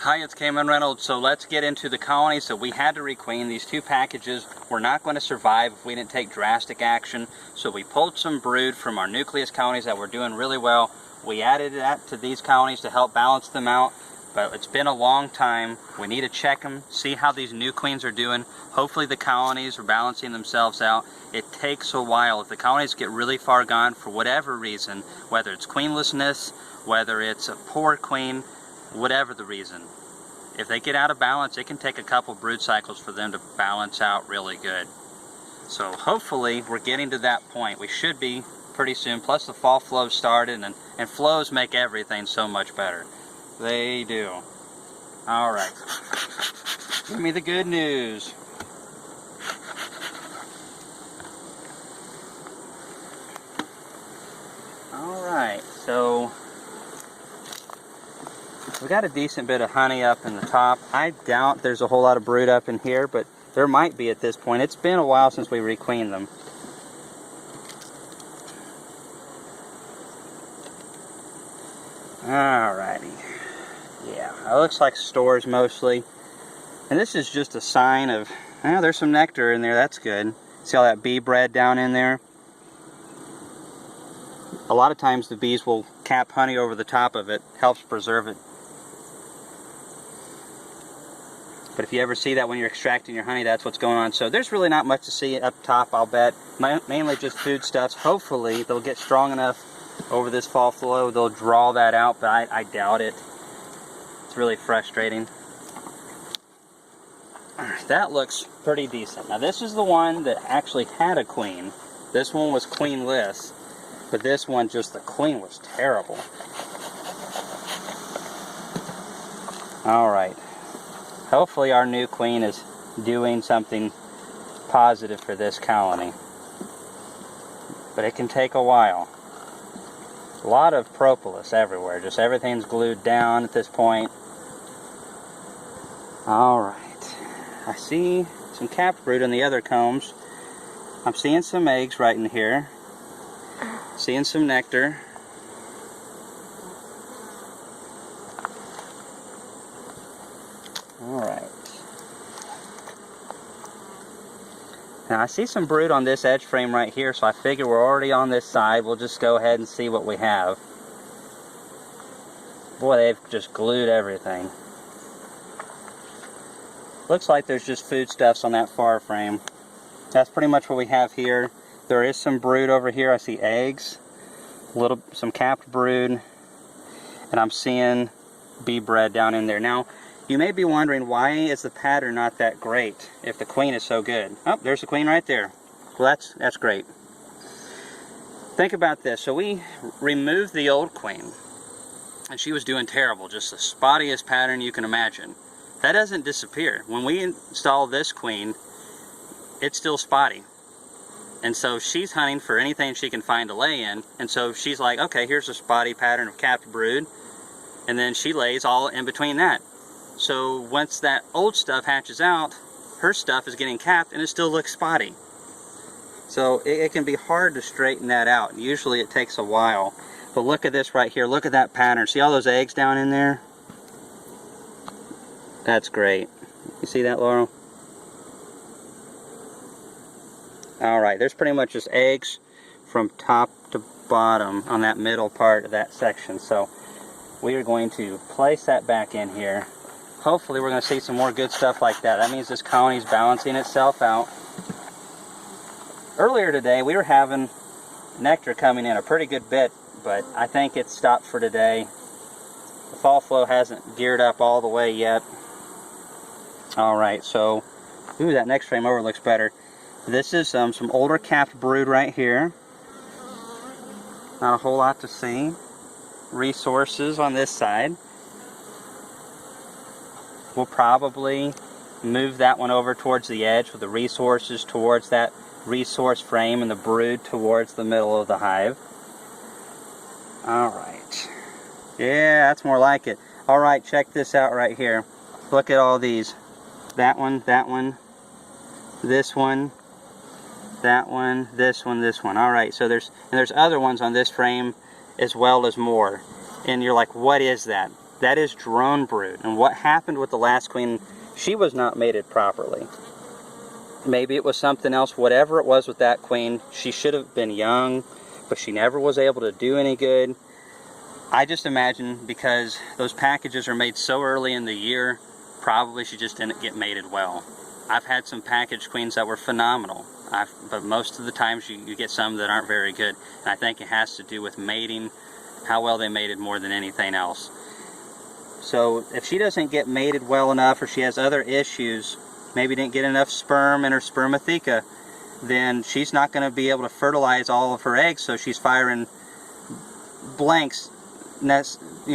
Hi, it's Kamon Reynolds. So let's get into the colonies. So we had to requeen. These 2 packages were not going to survive if we didn't take drastic action. So we pulled some brood from our nucleus colonies that were doing really well. We added that to these colonies to help balance them out. But it's been a long time. We need to check them, see how these new queens are doing. Hopefully the colonies are balancing themselves out. It takes a while. If the colonies get really far gone for whatever reason, whether it's queenlessness, whether it's a poor queen, whatever the reason, if they get out of balance, it can take a couple brood cycles for them to balance out really good. So hopefully we're getting to that point. We should be pretty soon. Plus the fall flow started, and flows make everything so much better. They do. All right. Give me the good news. All right, so we got a decent bit of honey up in the top. I doubt there's a whole lot of brood up in here, but there might be at this point. It's been a while since we requeened them. Alrighty. Yeah, it looks like stores mostly. And this is just a sign of, there's some nectar in there, that's good. See all that bee bread down in there? A lot of times the bees will cap honey over the top of it, helps preserve it. But if you ever see that when you're extracting your honey, that's what's going on. So there's really not much to see up top, I'll bet. Mainly just foodstuffs. Hopefully they'll get strong enough over this fall flow, they'll draw that out, but I doubt it. It's really frustrating. That looks pretty decent. Now this is the one that actually had a queen. This one was queenless, but this one, just the queen was terrible. Alright. Hopefully our new queen is doing something positive for this colony. But it can take a while. A lot of propolis everywhere. Just everything's glued down at this point. Alright. I see some capped brood in the other combs. I'm seeing some eggs right in here. Seeing some nectar. Alright. Now I see some brood on this edge frame right here, so I figure we're already on this side. We'll just go ahead and see what we have. Boy, they've just glued everything. Looks like there's just foodstuffs on that far frame. That's pretty much what we have here. There is some brood over here. I see eggs, some capped brood, and I'm seeing bee bread down in there. Now, you may be wondering, why is the pattern not that great if the queen is so good? Oh, there's the queen right there. Well, that's great. Think about this. So we removed the old queen, and she was doing terrible, just the spottiest pattern you can imagine. That doesn't disappear. When we install this queen, it's still spotty. And so she's hunting for anything she can find to lay in, and so she's like, okay, here's a spotty pattern of capped brood, and then she lays all in between that. So once that old stuff hatches out, her stuff is getting capped and it still looks spotty. So it can be hard to straighten that out. Usually it takes a while. But look at this right here. Look at that pattern. See all those eggs down in there? That's great. You see that, Laurel? Alright, there's pretty much just eggs from top to bottom on that middle part of that section. So we are going to place that back in here. Hopefully we're going to see some more good stuff like that. That means this colony is balancing itself out. Earlier today we were having nectar coming in a pretty good bit, but I think it's stopped for today. The fall flow hasn't geared up all the way yet. Alright, so, ooh, that next frame over looks better. This is some older capped brood right here. Not a whole lot to see. Resources on this side. We'll probably move that one over towards the edge with the resources towards that resource frame and the brood towards the middle of the hive. Alright. Yeah, that's more like it. Alright, check this out right here. Look at all these. That one, this one, that one, this one, this one. Alright, so there's other ones on this frame as well as more. And you're like, what is that? that is drone brood. And what happened with the last queen, she was not mated properly. Maybe it was something else, whatever it was with that queen, she should have been young, but she never was able to do any good. I just imagine because those packages are made so early in the year, probably she just didn't get mated well. I've had some package queens that were phenomenal, but most of the times you get some that aren't very good. And I think it has to do with mating, how well they mated more than anything else. So if she doesn't get mated well enough, or she has other issues, maybe didn't get enough sperm in her spermatheca, then she's not going to be able to fertilize all of her eggs, so she's firing blanks,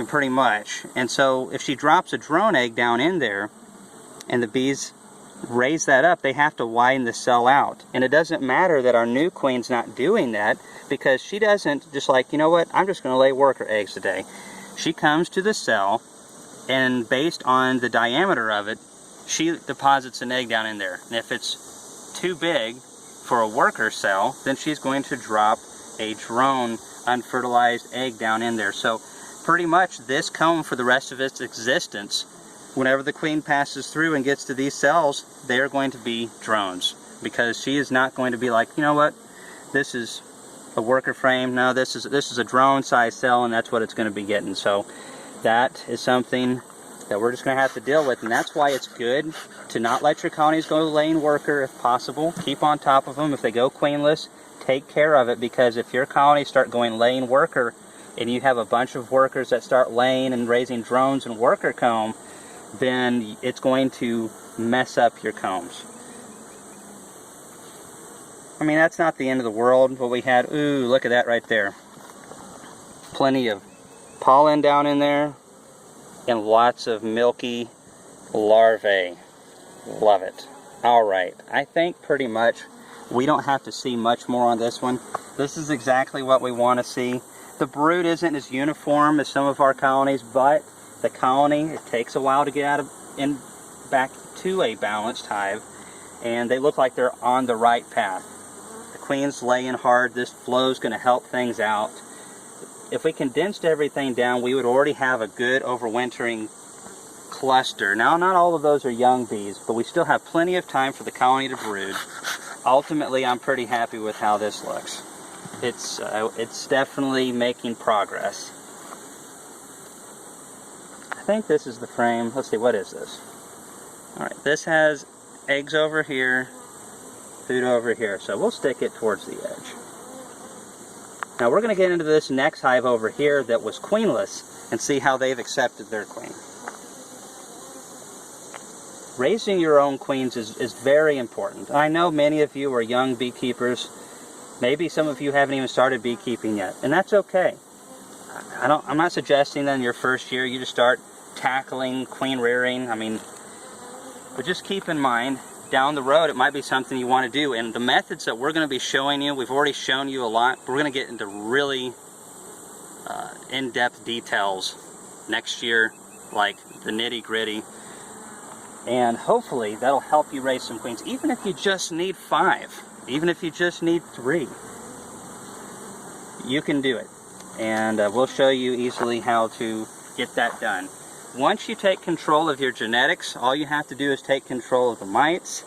pretty much. And so if she drops a drone egg down in there, and the bees raise that up, they have to widen the cell out. And it doesn't matter that our new queen's not doing that, because she doesn't just like, you know what, I'm just going to lay worker eggs today. She comes to the cell, and based on the diameter of it, she deposits an egg down in there. And if it's too big for a worker cell, then she's going to drop a drone unfertilized egg down in there. So pretty much this comb, for the rest of its existence, whenever the queen passes through and gets to these cells, they're going to be drones, because she is not going to be like, you know what, this is a worker frame. No, this is a drone size cell, and that's what it's going to be getting. So that is something that we're just going to have to deal with, and that's why it's good to not let your colonies go laying worker if possible. Keep on top of them. If they go queenless, take care of it, because if your colonies start going laying worker, and you have a bunch of workers that start laying and raising drones and worker comb, then it's going to mess up your combs. I mean, that's not the end of the world. What we had, ooh, look at that right there. Plenty of pollen down in there, and lots of milky larvae. Love it. Alright, I think pretty much we don't have to see much more on this one. This is exactly what we want to see. The brood isn't as uniform as some of our colonies, but the colony, it takes a while to get out of and back to a balanced hive, and they look like they're on the right path. The queen's laying hard. This flow is going to help things out. If we condensed everything down, we would already have a good overwintering cluster. Now, not all of those are young bees, but we still have plenty of time for the colony to brood. Ultimately, I'm pretty happy with how this looks. It's definitely making progress. I think this is the frame. Let's see, what is this? Alright, this has eggs over here, food over here, so we'll stick it towards the edge. Now we're going to get into this next hive over here that was queenless and see how they've accepted their queen. Raising your own queens is very important. I know many of you are young beekeepers. Maybe some of you haven't even started beekeeping yet, and that's okay. I'm not suggesting that in your first year you just start tackling queen rearing. I mean, but just keep in mind, down the road it might be something you want to do, and the methods that we're going to be showing you, we've already shown you a lot, but we're going to get into really in-depth details next year, like the nitty-gritty, and hopefully that'll help you raise some queens, even if you just need 5, even if you just need 3. You can do it, and we'll show you easily how to get that done. Once you take control of your genetics, all you have to do is take control of the mites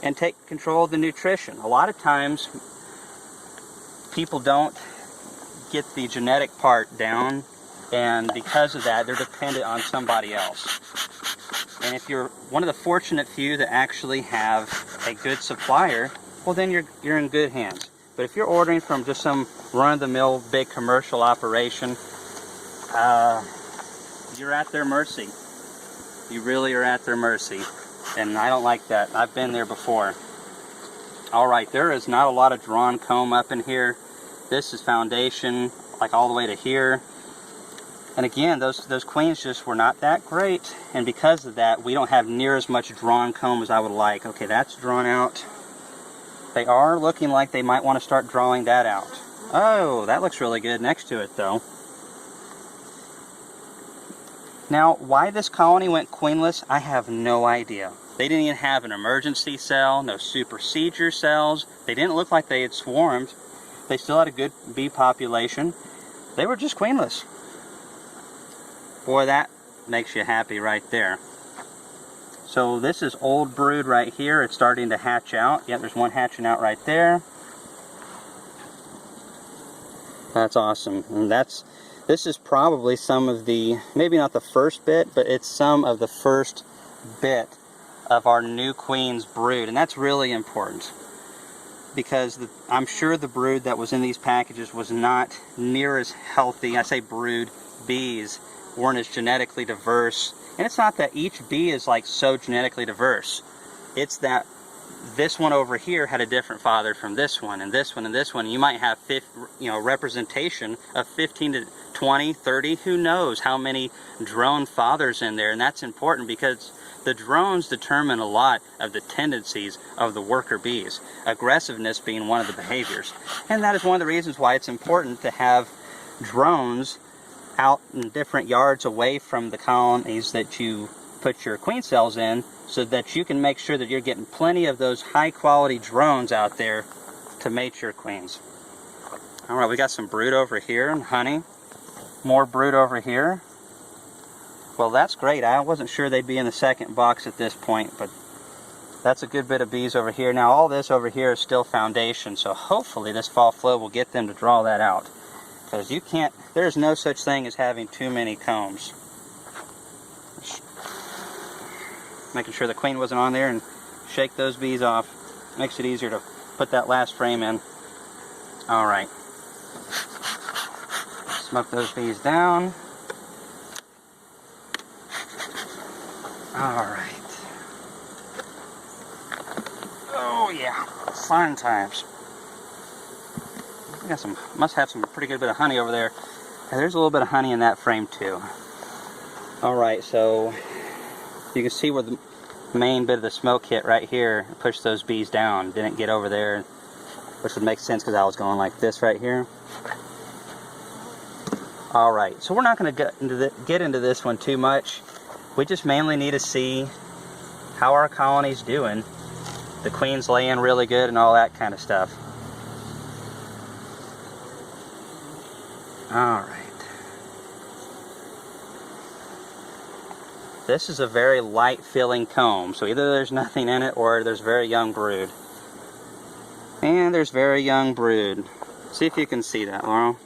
and take control of the nutrition. A lot of times people don't get the genetic part down, and because of that they're dependent on somebody else. And if you're one of the fortunate few that actually have a good supplier, well, then you're in good hands. But if you're ordering from just some run-of-the-mill big commercial operation, you're at their mercy. You really are at their mercy, and I don't like that. I've been there before. Alright, there is not a lot of drawn comb up in here. This is foundation, like all the way to here. And again, those queens just were not that great, and because of that, we don't have near as much drawn comb as I would like. Okay, that's drawn out. They are looking like they might want to start drawing that out. Oh, that looks really good next to it, though. Now, why this colony went queenless, I have no idea. They didn't even have an emergency cell, no supersedure cells. They didn't look like they had swarmed. They still had a good bee population. They were just queenless. Boy, that makes you happy right there. So this is old brood right here. It's starting to hatch out. Yep, there's one hatching out right there. That's awesome. And this is probably some of the, maybe not the first bit, but it's some of the first bit of our new queen's brood. And that's really important, because I'm sure the brood that was in these packages was not near as healthy. I say brood, bees weren't as genetically diverse. And it's not that each bee is like so genetically diverse. It's that this one over here had a different father from this one, and this one, and this one. You might have representation of 15 to 20, 30, who knows how many drone fathers in there. And that's important, because the drones determine a lot of the tendencies of the worker bees, aggressiveness being one of the behaviors. And that is one of the reasons why it's important to have drones out in different yards away from the colonies that you put your queen cells in, so that you can make sure that you're getting plenty of those high quality drones out there to mate your queens. Alright, we got some brood over here and honey. More brood over here. Well, that's great. I wasn't sure they'd be in the second box at this point, but that's a good bit of bees over here. Now all this over here is still foundation, so hopefully this fall flow will get them to draw that out. Because you can't, there's no such thing as having too many combs. Making sure the queen wasn't on there, and shake those bees off. Makes it easier to put that last frame in. Alright. Smoke those bees down. Alright. Oh yeah, fun times. We got some, must have some pretty good bit of honey over there. And there's a little bit of honey in that frame too. Alright, so you can see where the main bit of the smoke hit right here, pushed those bees down, didn't get over there, which would make sense because I was going like this right here. Alright, so we're not going to get into this one too much. We just mainly need to see how our colony's doing. The queen's laying really good and all that kind of stuff. Alright. This is a very light filling comb, so either there's nothing in it or there's very young brood. And there's very young brood. See if you can see that, Laurel.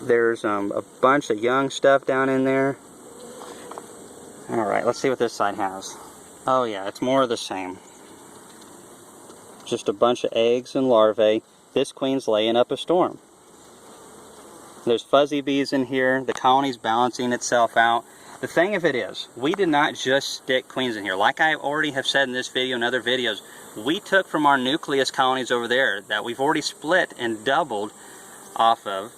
There's a bunch of young stuff down in there. Alright, let's see what this side has. Oh yeah, it's more of the same. Just a bunch of eggs and larvae. This queen's laying up a storm. There's fuzzy bees in here. The colony's balancing itself out. The thing of it is, we did not just stick queens in here. Like I already have said in this video and other videos, we took from our nucleus colonies over there that we've already split and doubled off of,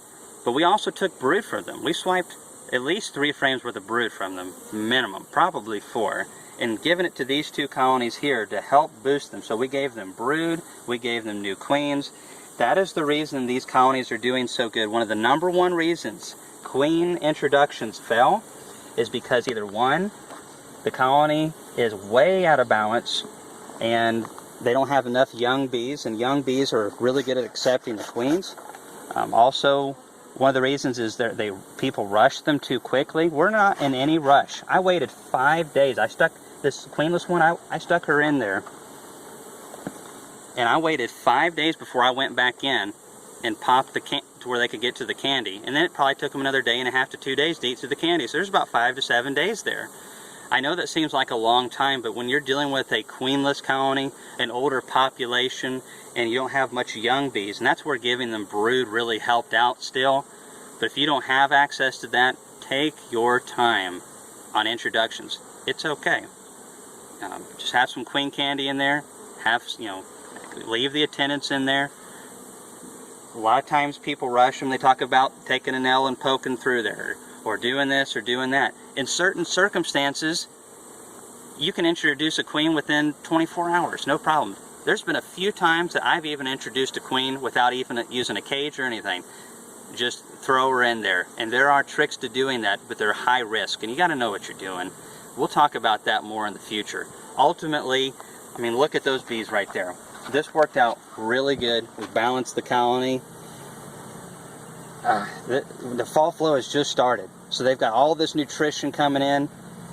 but we also took brood from them. We swiped at least 3 frames worth of brood from them, minimum, probably 4, and given it to these 2 colonies here to help boost them. So we gave them brood, we gave them new queens. That is the reason these colonies are doing so good. One of the #1 reasons queen introductions fell is because either 1, the colony is way out of balance and they don't have enough young bees, and young bees are really good at accepting the queens. Also, one of the reasons is that people rush them too quickly. We're not in any rush. I waited 5 days. I stuck this queenless one, I stuck her in there. And I waited 5 days before I went back in and popped the to where they could get to the candy. And then it probably took them another 1.5 to 2 days to eat through the candy. So there's about 5 to 7 days there. I know that seems like a long time, but when you're dealing with a queenless colony, an older population, and you don't have much young bees, and that's where giving them brood really helped out still. But if you don't have access to that, take your time on introductions. It's okay. Just have some queen candy in there. Have, leave the attendants in there. A lot of times people rush them. They talk about taking a nail and poking through there, or doing this or doing that. In certain circumstances, you can introduce a queen within 24 hours, no problem. There's been a few times that I've even introduced a queen without even using a cage or anything. Just throw her in there. And there are tricks to doing that, but they're high risk, and you got to know what you're doing. We'll talk about that more in the future. Ultimately, I mean, look at those bees right there. This worked out really good. We balanced the colony. the fall flow has just started. So they've got all this nutrition coming in.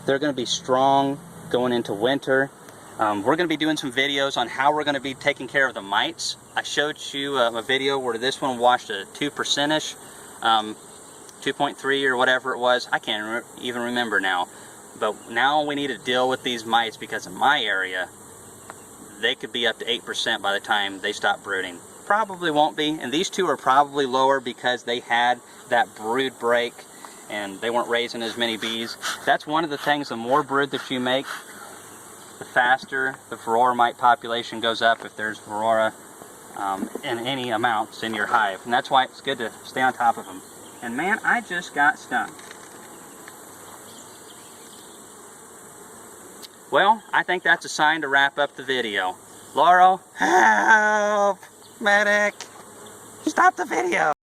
They're going to be strong going into winter. We're going to be doing some videos on how we're going to be taking care of the mites. I showed you a video where this one washed a 2%ish, 2.3 or whatever it was. I can't even remember now. But now we need to deal with these mites because in my area, they could be up to 8% by the time they stop brooding. Probably won't be, and these two are probably lower because they had that brood break and they weren't raising as many bees. That's one of the things, the more brood that you make, the faster the varroa mite population goes up if there's varroa in any amounts in your hive. And that's why it's good to stay on top of them. And man, I just got stung. Well, I think that's a sign to wrap up the video. Laurel, help! Medic! Stop the video!